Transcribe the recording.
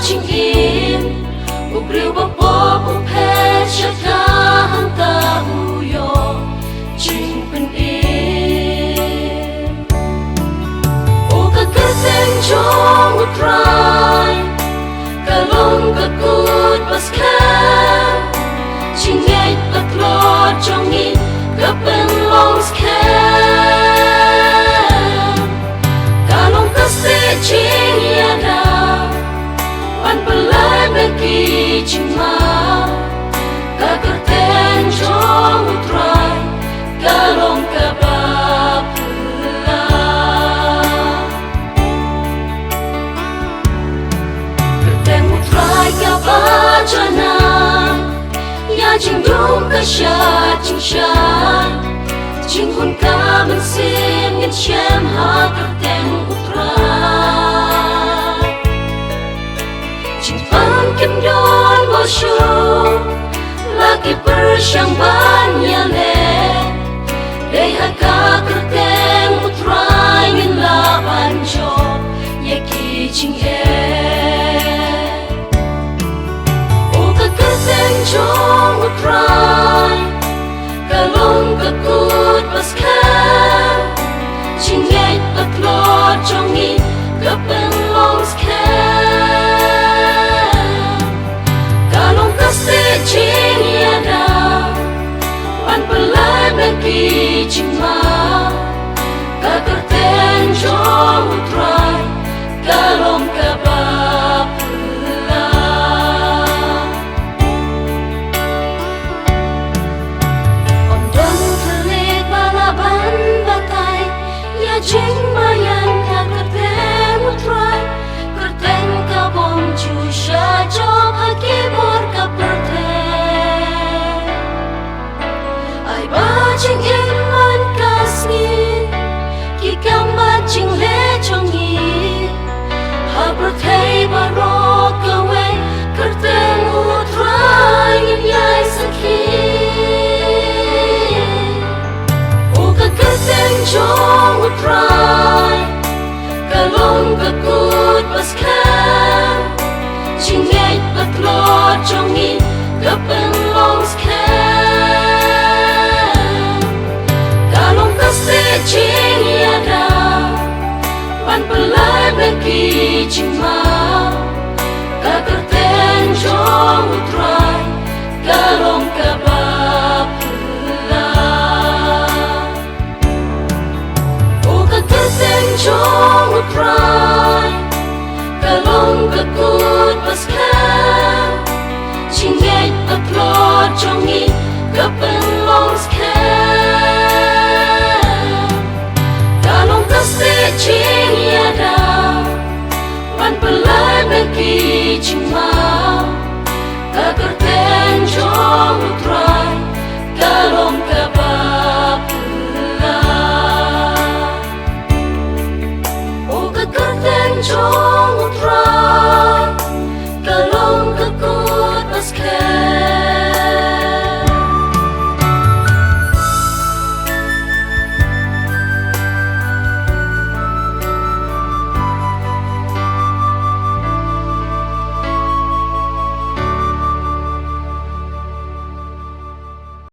chinh im u priu ba po u phe cha ka han ta u yo chinh pen im u ka sen chong u try ka long ka kut pas ka chinh ngai ka lo chong ni ka pen long ska ka long ka se ching ya da pan pelai beki cima ka kerten chong utrai ka long ka bapula kerten utrai ka bajana ya ching dum ka sha ching sha ching hun ka man sim ngin chem ha kerten utrai kim don bo shu lagi persyang banyak le haka kerteng utrai ngin laban jo yeki ching he o ka kerteng jong utrai kalong ka kut pas ka ching ngai patlo jong ni ka pen long ska ching ya da pan pelai beki cima ka kerten jong utrai ka long ka bapula on don telik balaban batai ya ching bayan ka kerten utrai kerten ka bom chu sha job haki bor ka ching in man kasni ki kamba ching le chong ni ha protei barok kawe kerten utrai in yai sakhi o ka kerten chong utrai